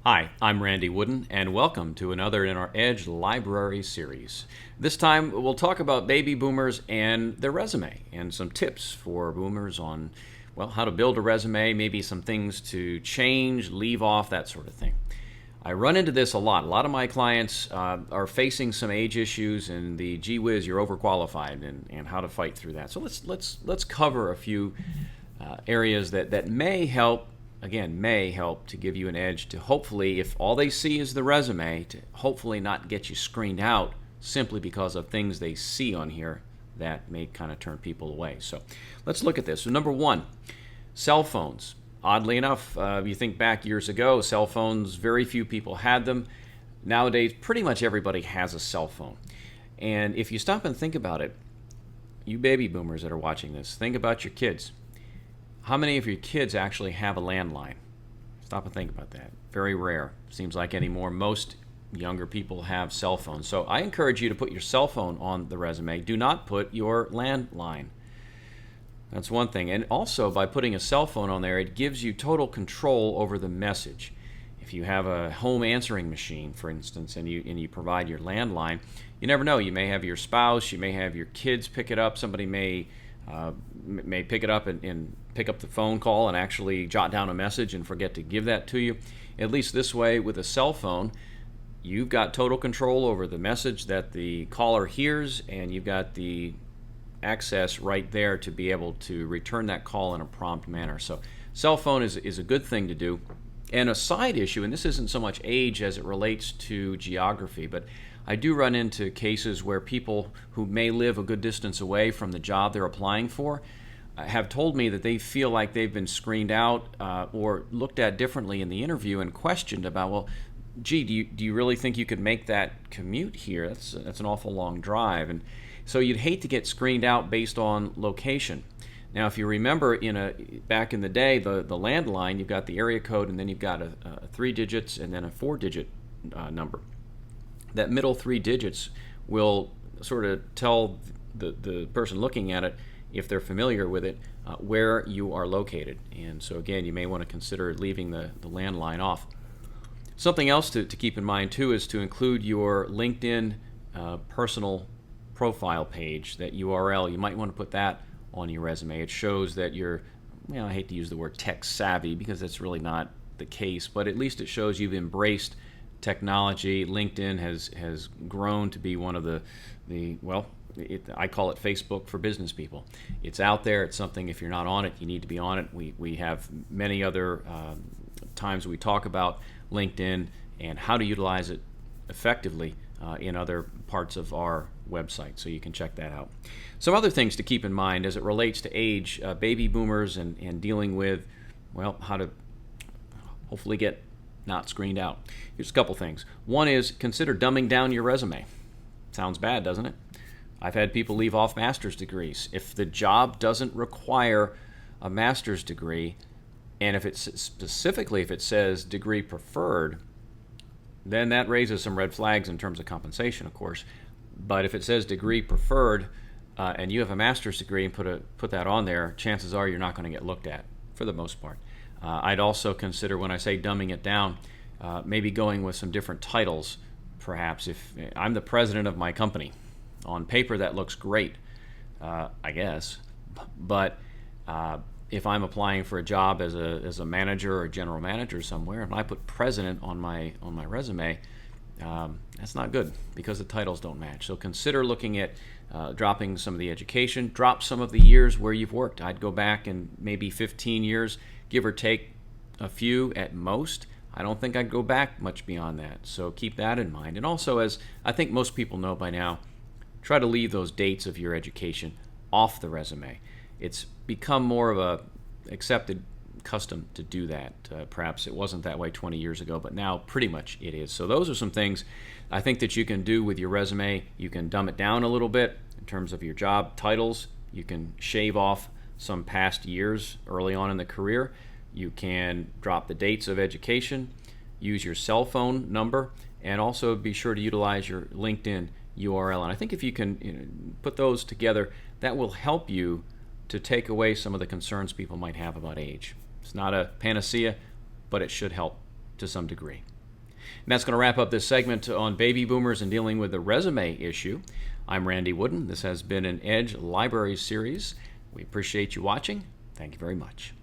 Hi, I'm Randy Wooden, and welcome to another in our Edge Library series. This time we'll talk about baby boomers and their resume and some tips for boomers on, well, how to build a resume, maybe some things to change, leave off, that sort of thing. I run into this a lot. A lot of my clients are facing some age issues and the gee whiz, you're overqualified and how to fight through that. So let's cover a few areas that may help, again, may help to give you an edge to hopefully, if all they see is the resume, to hopefully not get you screened out simply because of things they see on here that may kind of turn people away. So let's look at this. So number one, cell phones. Oddly enough, you think back years ago, cell phones, very few people had them. Nowadays, pretty much everybody has a cell phone. And if you stop and think about it, you baby boomers that are watching this, think about your kids. How many of your kids actually have a landline? Stop and think about that. Very rare. Seems like anymore. Most younger people have cell phones. So I encourage you to put your cell phone on the resume. Do not put your landline. That's one thing. And also, by putting a cell phone on there, it gives you total control over the message. If you have a home answering machine, for instance, and you provide your landline, you never know. You may have your spouse, you may have your kids pick it up. Somebody may pick it up and pick up the phone call and actually jot down a message and forget to give that to you. At least this way, with a cell phone, you've got total control over the message that the caller hears, and you've got the access right there to be able to return that call in a prompt manner. So cell phone is a good thing to do. And a side issue, and this isn't so much age as it relates to geography, but I do run into cases where people who may live a good distance away from the job they're applying for have told me that they feel like they've been screened out or looked at differently in the interview and questioned about, well, gee, do you really think you could make that commute here? That's an awful long drive. And so you'd hate to get screened out based on location. Now, if you remember, back in the day, the landline, you've got the area code, and then you've got a 3 digits and then a 4-digit number. That middle 3 digits will sort of tell the person looking at it, if they're familiar with it, where you are located. And so again, you may want to consider leaving the landline off. Something else to keep in mind too is to include your LinkedIn personal profile page, that URL. You might want to put that on your resume. It shows that you're, I hate to use the word tech savvy because that's really not the case, but at least it shows you've embraced technology. LinkedIn has grown to be one of I call it Facebook for business people. It's out there. It's something, if you're not on it, you need to be on it. We have many other times we talk about LinkedIn and how to utilize it effectively in other parts of our website, so you can check that out. Some other things to keep in mind as it relates to age, baby boomers, and dealing with, how to hopefully get not screened out. Here's a couple things. One is consider dumbing down your resume. Sounds bad, doesn't it? I've had people leave off master's degrees. If the job doesn't require a master's degree, and if it says degree preferred, then that raises some red flags in terms of compensation, of course. But if it says degree preferred, and you have a master's degree and put that on there, chances are you're not going to get looked at for the most part. I'd also consider, when I say dumbing it down, maybe going with some different titles. Perhaps if I'm the president of my company, on paper that looks great, I guess. But if I'm applying for a job as a manager or a general manager somewhere, and I put president on my resume, that's not good because the titles don't match. So consider looking at dropping some of the education, drop some of the years where you've worked. I'd go back and maybe 15 years, give or take a few at most. I don't think I'd go back much beyond that. So keep that in mind. And also, as I think most people know by now, try to leave those dates of your education off the resume. It's become more of a accepted custom to do that. Perhaps it wasn't that way 20 years ago, but now pretty much it is. So those are some things I think that you can do with your resume. You can dumb it down a little bit in terms of your job titles. You can shave off some past years early on in the career. You can drop the dates of education, use your cell phone number, and also be sure to utilize your LinkedIn URL. And I think if you can put those together, that will help you to take away some of the concerns people might have about age. It's not a panacea, but it should help to some degree. And that's going to wrap up this segment on baby boomers and dealing with the resume issue. I'm Randy Wooden. This has been an Edge Library series. We appreciate you watching. Thank you very much.